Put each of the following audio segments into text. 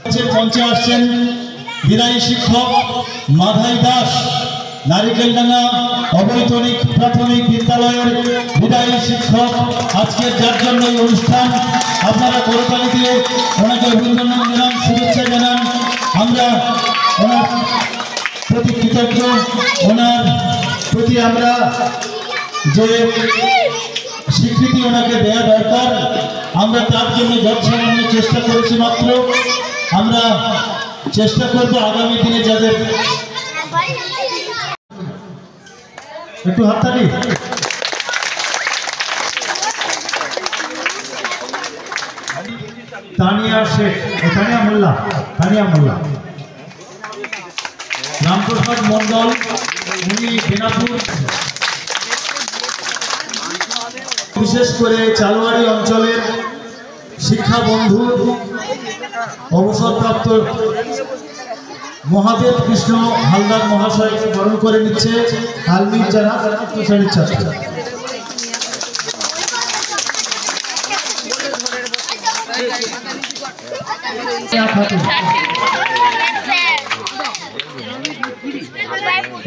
মঞ্চে আসছেন বিদায়ী শিক্ষক মাধাই দাস, নারিকেলডাঙ্গা অবৈতনিক প্রাথমিক বিদ্যালয়ের বিদায়ী শিক্ষক। আজকের যার জন্য এই অনুষ্ঠান, আপনারা করতালি দিয়ে ওনাকে অভিনন্দন জানান, শুভেচ্ছা জানান। আমরা ওনার প্রতি কৃতজ্ঞ, ওনার প্রতি আমরা যে স্বীকৃতি ওনাকে দেওয়া দরকার, আমরা তার জন্য যৎসামান্য চেষ্টা করেছি মাত্র। আমরা চেষ্টা করব আগামী দিনে যাদের একটু হাততালি। তানিয়া শেখ, তানিয়া মোল্লা, রামপ্রসাদ মন্ডল, উনি বেনাপুর, বিশেষ করে চালুয়ারি অঞ্চলের শিক্ষা বন্ধু অবসরপ্রাপ্ত মহাদেব কৃষ্ণ হালদার মহাশয়কে বরণ করে নিচ্ছে আলমির যারা শ্রেণীর ছাত্র।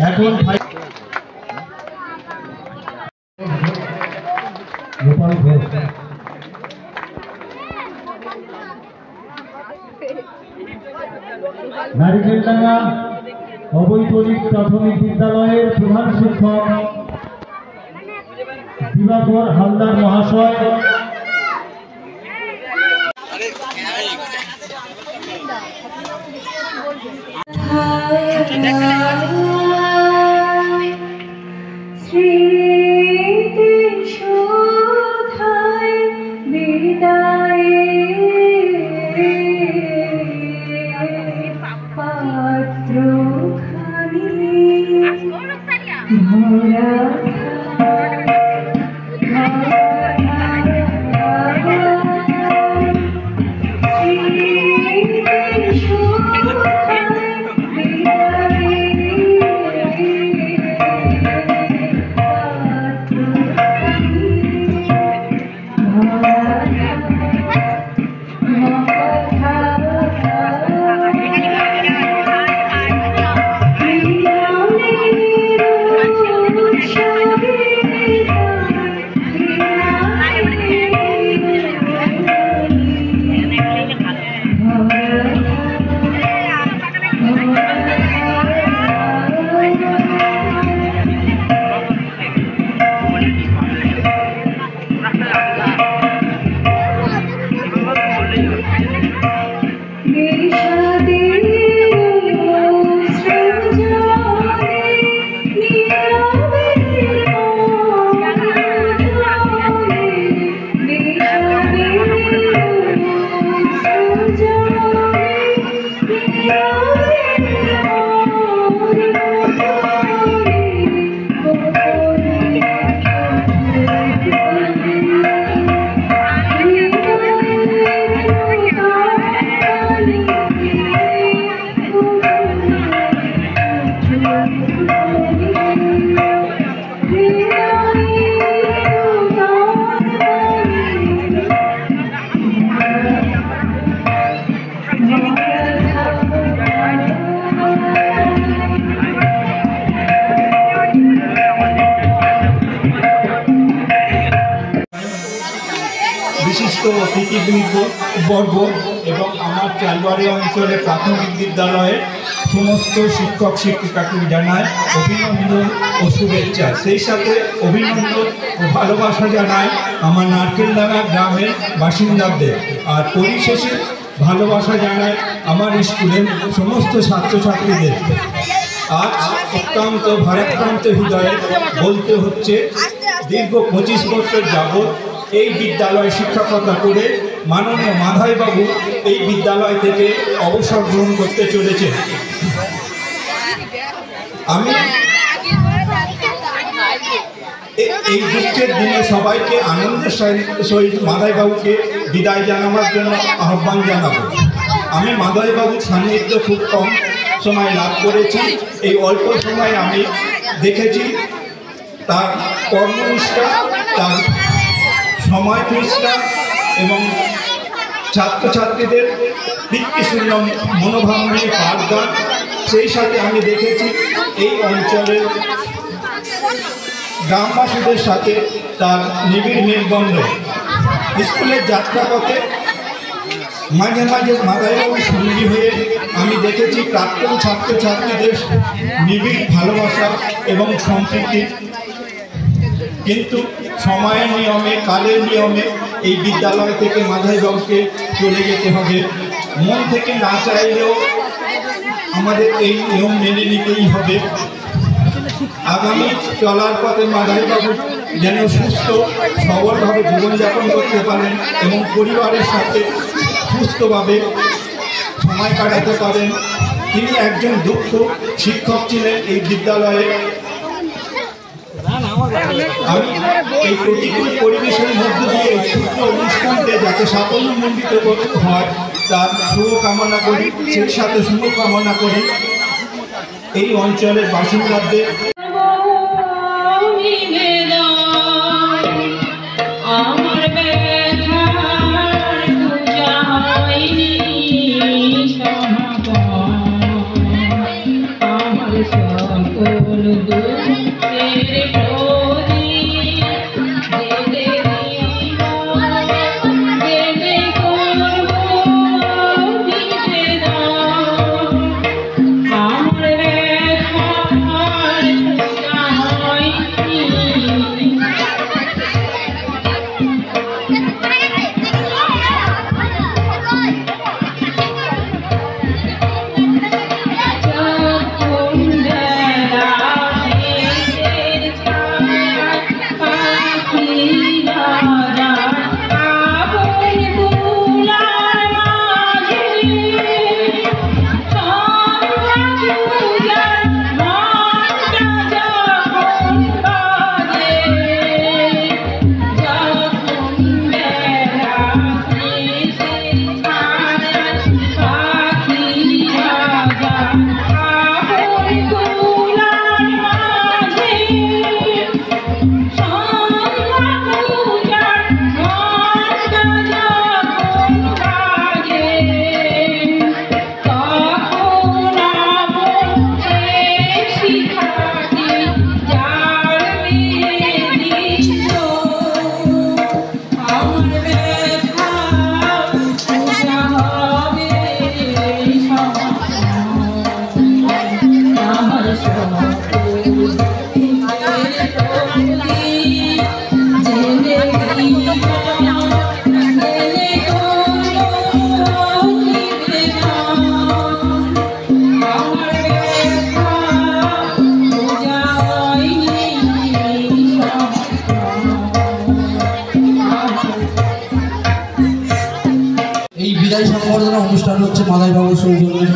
এখন গোপাল ঘোষ, নারিকেলডাঙ্গা অবৈতনিক প্রাথমিক বিদ্যালয়ের প্রধান শিক্ষক দিবাকর হালদার মহাশয়, বিশিষ্ট অতিথিবর্গ এবং আমার চালুয়ারি অঞ্চলের প্রাথমিক বিদ্যালয়ের সমস্ত শিক্ষক শিক্ষিকাকে জানায় অভিনন্দন ও শুভেচ্ছা। সেই সাথে অভিনন্দন ও ভালোবাসা জানায় আমার নারকেলডাঙ্গা গ্রামের বাসিন্দাদের। আর পরিশেষে ভালোবাসা জানায় আমার স্কুলের সমস্ত ছাত্রছাত্রীদের। আজ অত্যন্ত ভারাক্রান্ত হৃদয়ে বলতে হচ্ছে, দীর্ঘ 25 বছর যাবৎ এই বিদ্যালয়ে শিক্ষকতা করে মাননীয় মাধাইবাবু এই বিদ্যালয় থেকে অবসর গ্রহণ করতে চলেছে। আমি এই দুঃখের দিনে সবাইকে আনন্দের সহিত মাধাইবাবুকে বিদায় জানাবার জন্য আহ্বান জানাবো। আমি মাধাইবাবুর সান্নিধ্য খুব কম সময় লাভ করেছি। এই অল্প সময় আমি দেখেছি তার কর্মনিষ্ঠা, তার সময় নিষ্ঠা এবং ছাত্রছাত্রীদের পিতৃশূন্য মনোভাব নিয়ে পাঠদান। সেই সাথে আমি দেখেছি এই অঞ্চলের গ্রামবাসীদের সাথে তার নিবিড় মেলবন্ধন। স্কুলের যাত্রাপথে মাঝে মাঝে মাদাইবাবুর সঙ্গী হয়ে আমি দেখেছি প্রাক্তন ছাত্রছাত্রীদের নিবিড় ভালোবাসা এবং সম্প্রীতি। কিন্তু সময়ের নিয়মে, কালের নিয়মে এই বিদ্যালয় থেকে মাদাইবাবুকে চলে যেতে হবে। মন থেকে না চাইলেও আমাদের এই নিয়ম মেনে নিতেই হবে। আগামী চলার পথে মাদাইবাবু যেন সুস্থ সবলভাবে জীবনযাপন করতে পারেন এবং পরিবারের সাথে সুস্থভাবে সময় কাটাতে পারেন। তিনি একজন দক্ষ শিক্ষক ছিলেন এই বিদ্যালয়ে। আমি এই প্রতিকূল পরিবেশের মধ্য দিয়ে এই ছোট্ট অনুষ্ঠানকে যাতে সাফল্যমণ্ডিত হয় তার শুভকামনা করি, সেই সাথে শুভকামনা করি এই অঞ্চলের বাসিন্দাদের। সংবর্ধনা অনুষ্ঠান হচ্ছে মাদাইবাবুর সৌজন্যে,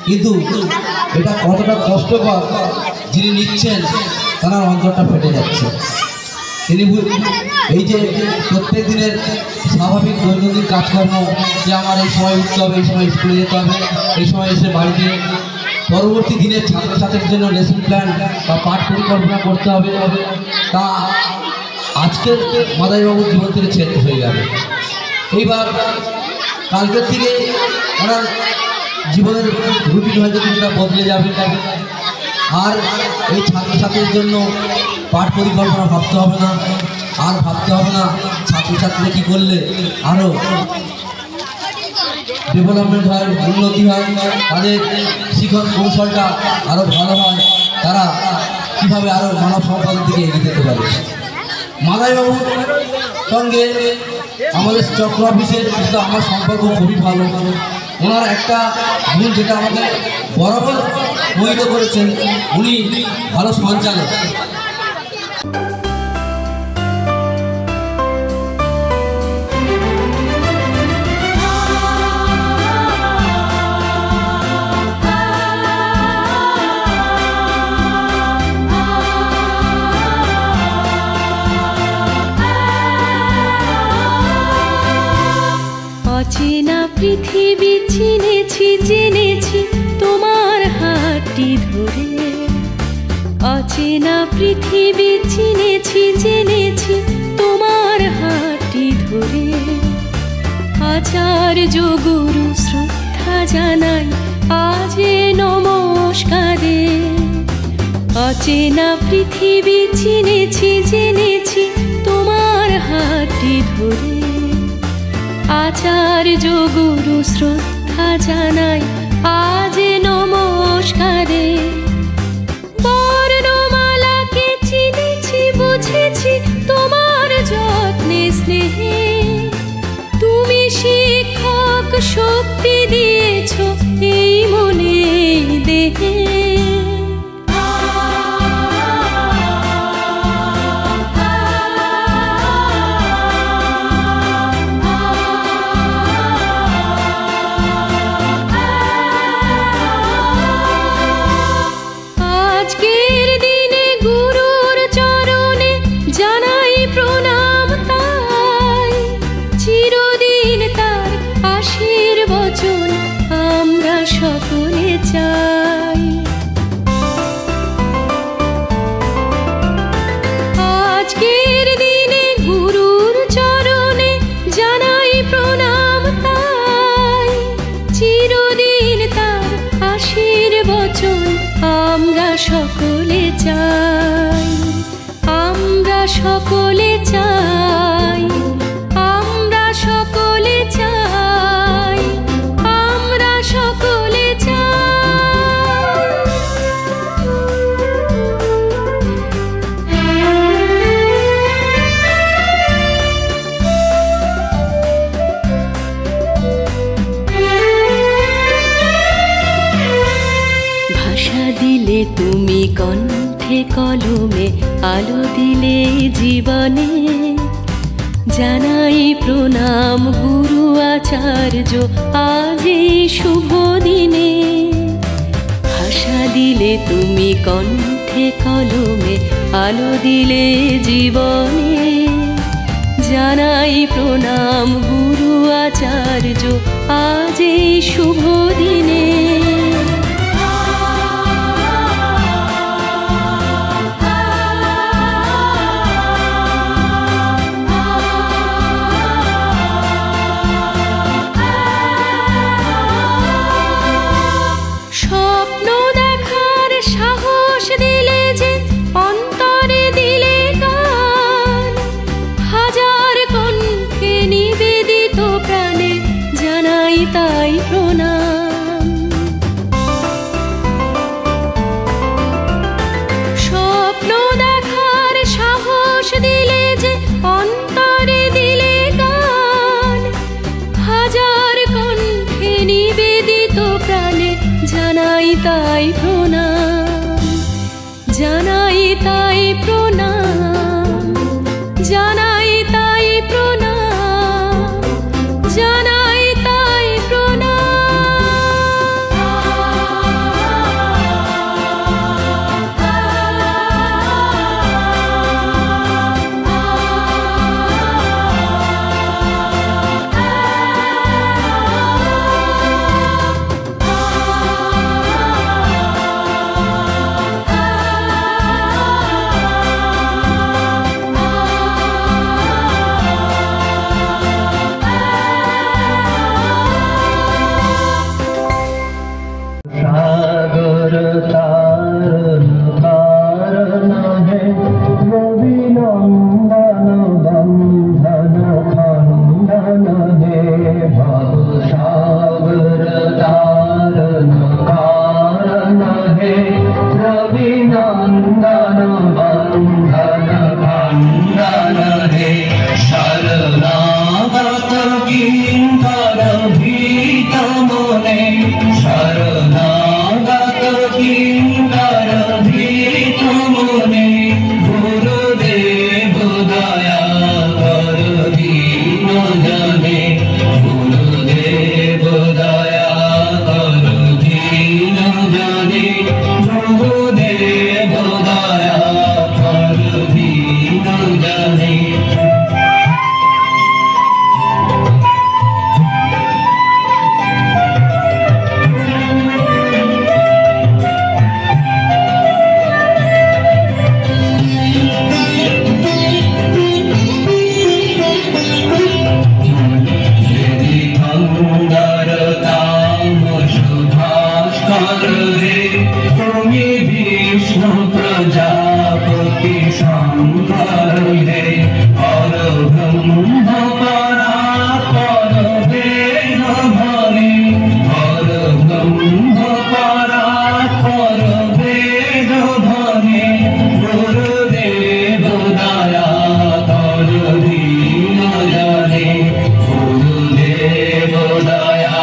কিন্তু এটা কতটা কষ্টকর যিনি নিচ্ছেন তার অন্তরটা ফেটে যাচ্ছে। তিনি এই যে প্রত্যেক দিনের স্বাভাবিক দৈনন্দিন কাজকর্ম, যে আমার এই সময় উঠতে হবে, এই সময় স্কুলে যেতে হবে, এই সময় এসে বাড়িতে পরবর্তী দিনের ছাত্রছাত্রীর জন্য লেসন প্ল্যান বা পাঠ পরিকল্পনা করতে হবে, তা আজকের মাদাইবাবুর জীবন থেকে ছেদ হয়ে গেল। এইবার কালকের থেকে ওনার জীবনের রুটিন হয়তো কিছুটা বদলে যাবে, আর এই ছাত্রছাত্রীর জন্য পাঠ পরিকল্পনা ভাবতে হবে না, আর ভাবতে হবে না ছাত্রছাত্রীরা কী করলে আরও ডেভেলপমেন্ট হয়, উন্নতি হয়, তাদের শিক্ষণ কৌশলটা আরও ভালো হয়, তারা কীভাবে আরও মানব সম্পদের দিকে এগিয়ে যেতে পারে। মাদাইবাবুর সঙ্গে আমাদের চক্র অফিসের কিন্তু আমার সম্পর্ক খুবই ভালো। ওনার একটা গুণ যেটা আমাকে বরাবর মোহিত করেছেন, উনি ভালো সঞ্চালক। অচেনা পৃথিবী চিনেছি, জেনেছি তোমার হাতটি ধরে। অচেনা পৃথিবী চিনেছি, জেনেছি তোমার হাতটি ধরে। আচার্য গুরু শ্রদ্ধা জানাই আজে নমস্কারে। অচেনা পৃথিবী চিনেছি জেনেছি তোমার হাতটি ধরে। আচার্য গুরু শ্রদ্ধা জানাই আজে নমস্কারে। বর্ণমালাকে চিনেছি বুঝেছি তোমার যত্নে স্নেহে। তুমি শিক্ষক শক্তি দিয়েছ এই মনে দেহে। আজকের দিনে গুরুর চরণে জানাই প্রণাম তাই। চিরদিন তার আশীর্বচন আমরা সকলে চাই। আজকের দিনে গুরুর চরণে জানাই প্রণাম তাই। চিরদিন তার আশীর্বচন আমরা সকলে চাই। আমরা সকলে চাই। আমরা সকলে চাই। আমরা সকলে ভাষা দিলে তুমি কণ্ঠে কলমে আলো দিলে জীবনে। জানাই প্রণাম গুরু আচার্য আজ এই শুভ দিনে। ভাষা দিলে তুমি কণ্ঠে কলমে আলো দিলে জীবনে। জানাই প্রণাম গুরু আচার্য আজ এই শুভ দিনে। স্বপ্ন দেখার সাহস দিলে যে অন্তরে দিলে গান। হাজার কণ্ঠে নিবেদিত প্রাণে জানাই তাই প্রণাম। স্বপ্ন দেখার সাহস দিলে যে অন্তরে দিলে গান। হাজার কণ্ঠে নিবেদিত প্রাণে জানাই তাই প্রণাম। জানাই তাই প্রণাম। জানাই তাই প্রণাম। জানাই তাই সাগর তারণ কারণ হে রবি নন্দন বন্ধন খণ্ডন হে ভব সাগর তারণ কারণ হে রবি নন্দন বন্ধন খণ্ডন হে শরণাগত কিঙ্কর ভীত মনে। শরণাগত কিঙ্কর ভীত মনে। গুরুদেব দয়া কর দীন জনে। গুরুদেব দয়া কর দীন জনে। গুরুদেব দয়া কর দীন জনে। प्रजापति शंकर हे हर ब्रह्म परात्पर वेद ध्वनि हर ब्रह्म परात्पर वेद ध्वनि गुरुदेव दया कर दीन जने गुरुदेव दया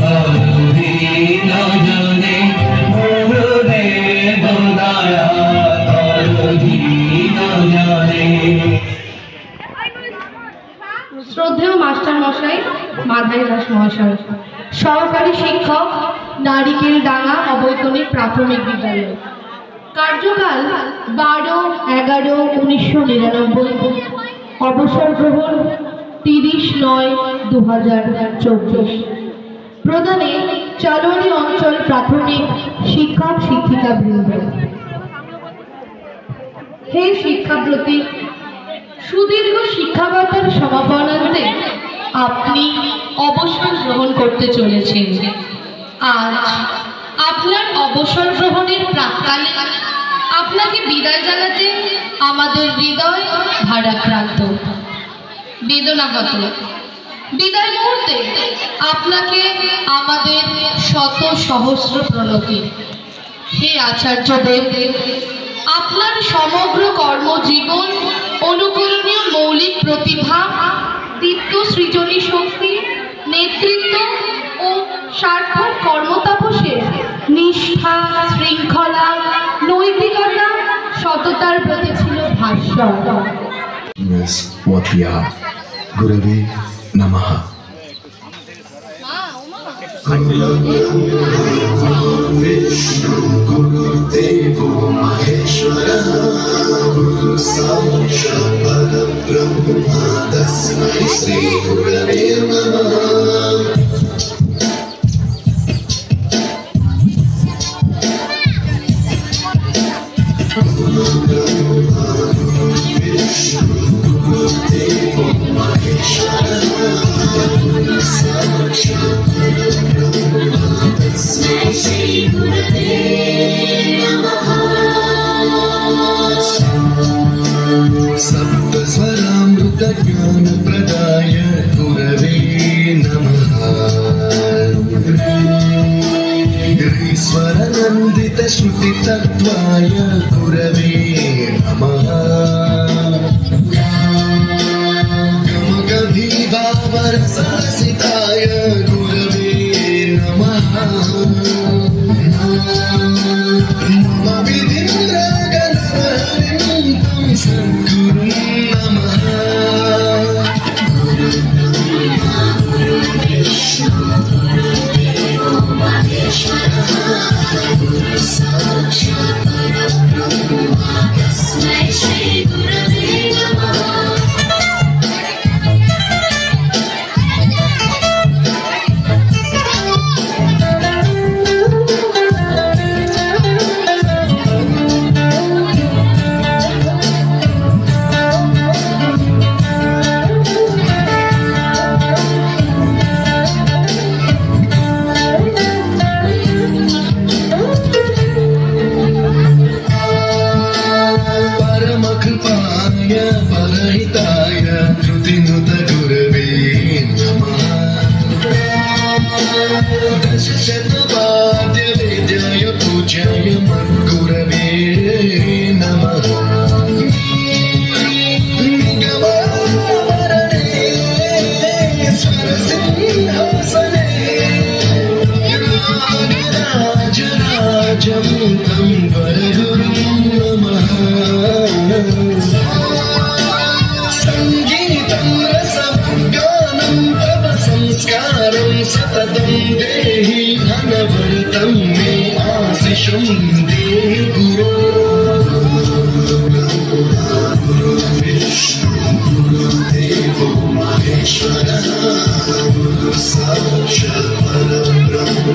कर दीन जने गुरुदेव दया कर दीन जने। শ্রদ্ধেয় মাস্টার মশাই মাধাই দাস মহাশয়, সহকারী শিক্ষক, নারিকেল ডাঙ্গা অবৈতনিক প্রাথমিক বিদ্যালয়, কার্যকাল 12-11-1999, অবসর গ্রহণ 30-9-2024, প্রদানে চালুয়ারি অঞ্চল প্রাথমিক শিক্ষক শিক্ষিকা বৃন্দ। হে শিক্ষাব্রতী, সুদীর্ঘ শিক্ষাগতের সমাপনান্তে আপনি অবসর গ্রহণ করতে চলেছেন। আজ আপনার অবসর গ্রহণের প্রাক্কালে আপনাকে বিদায় জানাতে আমাদের হৃদয় ভারাক্রান্ত, বেদনাগত। বিদায় মুহূর্তে আপনাকে আমাদের শত সহস্র প্রণতি। হে আচার্যদেব, আপনার সমগ্র কর্মজীবন অনুকরণীয় মৌলিক প্রতিভা, দীপ্ত সৃজনী শক্তি, নেতৃত্ব ও সার্থক কর্মতাপসের নিষ্ঠা, শৃঙ্খলা, নৈতিকতা, সততার প্রতি ছিল ভাস্বর। গুরবে নমঃ। विष्णु गुरुदेवो महेश्वरः गुरु साक्षात् परब्रह्म तस्मै श्री गुरवे नमः। विष्णु गुरुदेवो महेश्वरः गुरु साक्षात् तस्मै श्री गुरवे नमः। सप्तस्वरामृत ज्ञान प्रदाय गुरवे नमः। ईश्वरानन्दित श्रुति तत्त्वाय गुरवे नमः। गमगभिभावरससिताय गुरवे नमः। मम विधिन्द्रगणहरिं तं सद्गुरुं नमः। विष्णु गुरुदेवो महेश्वरः गुरु साक्षात् परब्रह्म तस्मै श्री गुरवे नमः। परहिताय श्रुतिनुत गुरवे नमः। दशशतवाद्य वेद्याय पूज्याय मद्गुरवे नमः। गवावरणे स्वरसिंहासने राजराजं तं वरगुरुं नमः। संगीतं रसगानं तव संस्कारं सततं देहि अनवरतं मे आशिषं देहि गुरो। विष्णु गुरुदेवो महेश्वरः गुरु साक्षात् परब्रह्म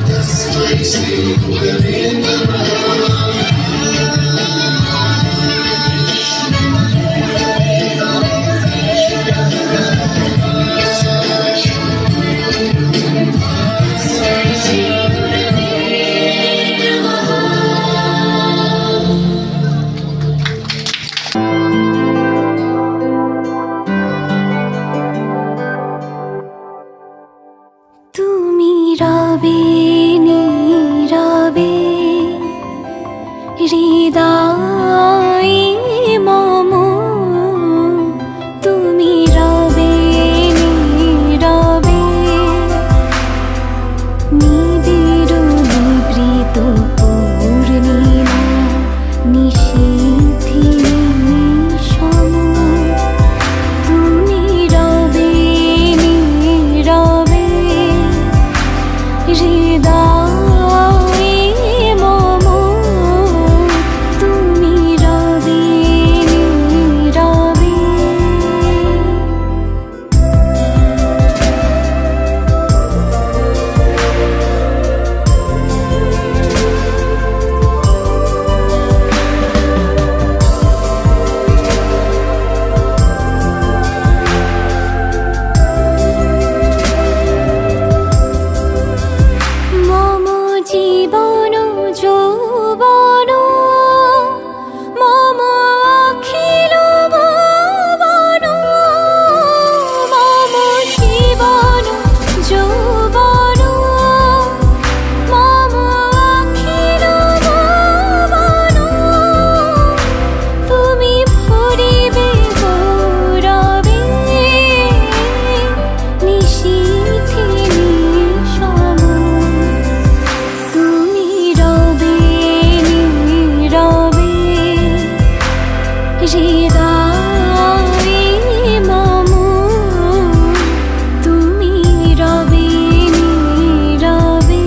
तस्मै श्री गुरवे नमः। হৃদয়ে মম তুমি রবে নীরবে।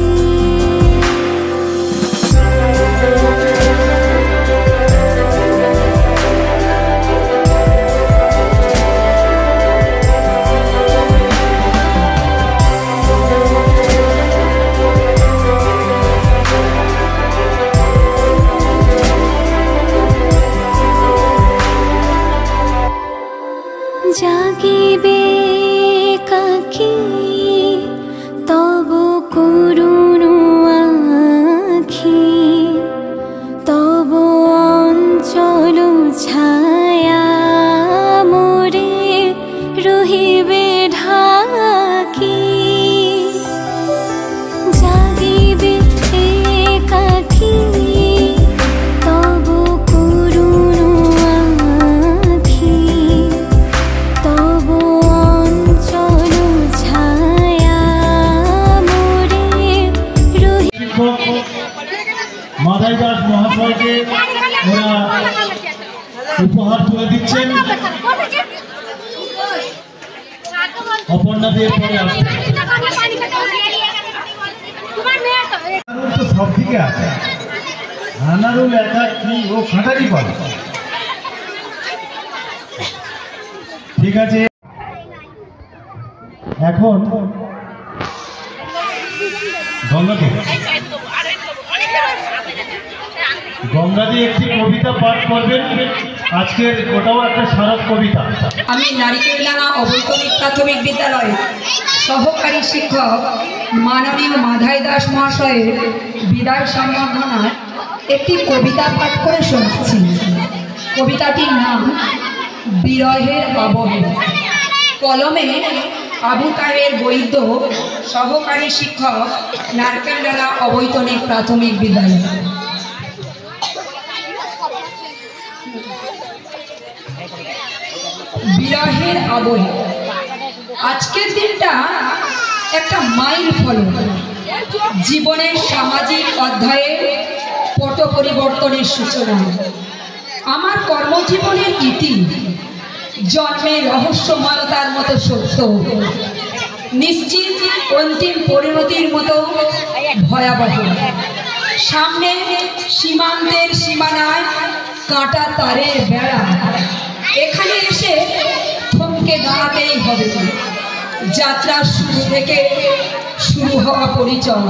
জাগিবে কাকি তব করুণ আখি, তব অঞ্চল ছায়া মোরে রহিবে ঢাকি। জাগিবে একাকী তব করুণ আখি, তব অঞ্চল ছায়া মোরে শিক্ষক মাধাই দাস মহাশয়কে ওরা উপহার তুলে দিচ্ছেন। অপর্ণা দিয়ে পরে আসবে। তো সব দিকে আছে, আনারুল একা কি ও খাটারি করে। ঠিক আছে, এখন গঙ্গাদি একটি কবিতা পাঠ করবেন। আজকের ওটাও একটা স্মারক কবিতা। আমি নারিকেলডাঙ্গা অবৈতনিক প্রাথমিক বিদ্যালয়ে সহকারী শিক্ষক মাননীয় মাধাই দাস মহাশয়ের বিদায় সম্বর্ধনায় একটি কবিতা পাঠ করে শোনাচ্ছি। কবিতাটির নাম বিরহের আবহে। কলমে আবু তাহের বৈদ্য, সহকারী শিক্ষক, নারকেলডাঙ্গা অবৈতনিক প্রাথমিক বিদ্যালয়। বিরহের আবহে। আজকের দিনটা একটা মাইল ফলক, জীবনের সামাজিক অধ্যায়ে পট পরিবর্তনের সূচনা। আমার কর্মজীবনের ইতি জন্মের রহস্যময়তার মতো সত্য, নিশ্চিত অন্তিম পরিণতির মতো ভয়াবহ। সামনে সীমান্তের সীমানায় কাঁটা তারের বেড়া, এখানে এসে থমকে দাঁড়াতেই হবে। যাত্রার শুরু থেকে শুরু হওয়া পরিচয়,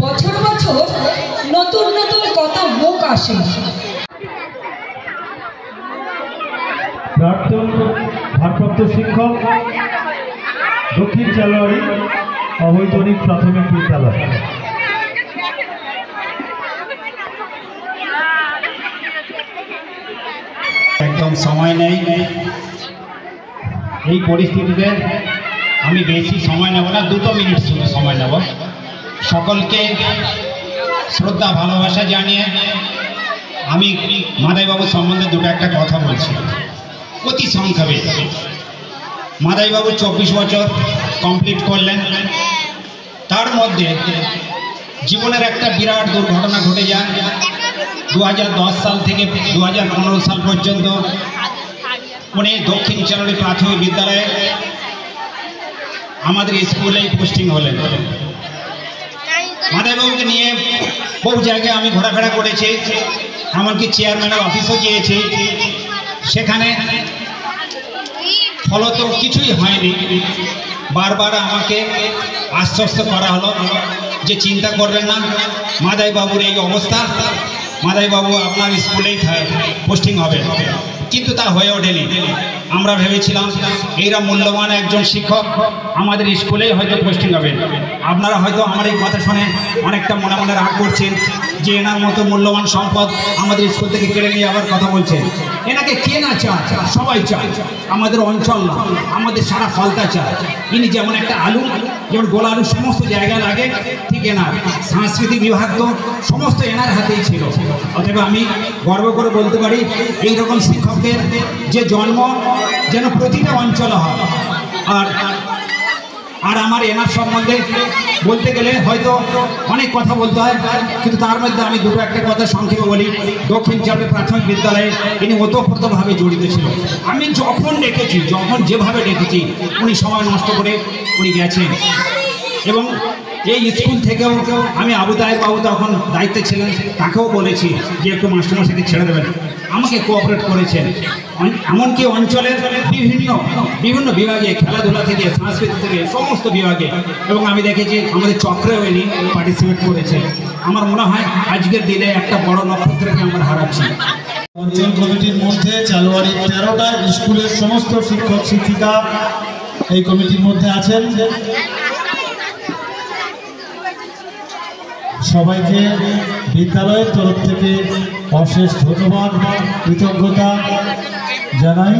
বছর বছর নতুন নতুন কত মুখ আসে। প্রাক্তন ভারপ্রাপ্ত শিক্ষক, দক্ষিণ চালোয়ারি অবৈতনিক প্রাথমিক বিদ্যালয়। একদম সময় নেই, এই পরিস্থিতিতে আমি বেশি সময় নেব না, 2 মিনিট সময় নেব। সকলকে শ্রদ্ধা ভালোবাসা জানিয়ে আমি মাদাইবাবু সম্বন্ধে একটা কথা বলছি অতি সংক্ষেপে। মাদাইবাবু 24 বছর কমপ্লিট করলেন। তার মধ্যে জীবনের একটা বিরাট দুর্ঘটনা ঘটে যায়। 2010 সাল থেকে 2015 সাল পর্যন্ত উনি দক্ষিণ চালোয়ারি প্রাথমিক বিদ্যালয়ে আমাদের স্কুলেই পোস্টিং হলেন। মাদাইবাবুকে নিয়ে বহু জায়গায় আমি ঘোরাফেরা করেছি, এমনকি চেয়ারম্যানের অফিসও গিয়েছি। সেখানে ফলত কিছুই হয়নি। বারবার আমাকে আশ্বস্ত করা হলো যে চিন্তা করবেন না, মাদাইবাবুর এই অবস্থা, মাদাইবাবু আপনার স্কুলেই পোস্টিং হবে। কিন্তু তা হয়ে ওঠেনি। আমরা ভেবেছিলাম এইরা মূল্যবান একজন শিক্ষক আমাদের স্কুলেই হয়তো পোস্টিং হবে। আপনারা হয়তো আমার এই কথা শুনে অনেকটা মনে মনে রাগ করছেন যে এনার মতো মূল্যবান সম্পদ আমাদের স্কুল থেকে কেড়ে নিয়ে আবার কথা বলছেন। এনাকে কে না চায়? সবাই চায়। আমাদের অঞ্চল না, আমাদের সারা ফলতা চায়। ইনি যেমন একটা আলু, যেমন গোলা আলু সমস্ত জায়গায় লাগে, ঠিক এনার সাংস্কৃতিক বিভাগ তো সমস্ত এনার হাতেই ছিল। অতএব আমি গর্ব করে বলতে পারি এইরকম শিক্ষকের যে জন্ম যেন প্রতিটা অঞ্চলে হয়। আর আর আমার এনার সম্বন্ধে বলতে গেলে হয়তো অনেক কথা বলতে হয়, কিন্তু তার মধ্যে আমি দুটো একটা কথা সংক্ষেপে বলি। দক্ষিণ চাপড়ি প্রাথমিক বিদ্যালয়ে ইনি ওতপ্রোতভাবে জড়িত ছিল। আমি যখন ডেকেছি, যখন যেভাবে ডেকেছি, উনি সময় নষ্ট করে উনি গেছেন। এবং এই স্কুল থেকেও আমি আবু তাহের বাবু তখন দায়িত্বে ছিলেন, তাকেও বলেছি যে একটু মাস্টারমশাইকে ছেড়ে দেবেন, আমাকে কোঅপারেট করেছেন। এমনকি অঞ্চলের বিভিন্ন বিভাগে, খেলাধুলা থেকে সংস্কৃতি থেকে সমস্ত বিভাগে, এবং আমি দেখেছি আমাদের চক্রেও ইনি পার্টিসিপেট করেছেন। আমার মনে হয় আজকের দিনে একটা বড় নক্ষত্রকে আমরা হারাচ্ছি। অঞ্চল কমিটির মধ্যে চালুয়ারি 13টা স্কুলের সমস্ত শিক্ষক শিক্ষিকা এই কমিটির মধ্যে আছেন। সবাইকে বিদ্যালয়ের তরফ থেকে অশেষ ধন্যবাদ, কৃতজ্ঞতা জানাই।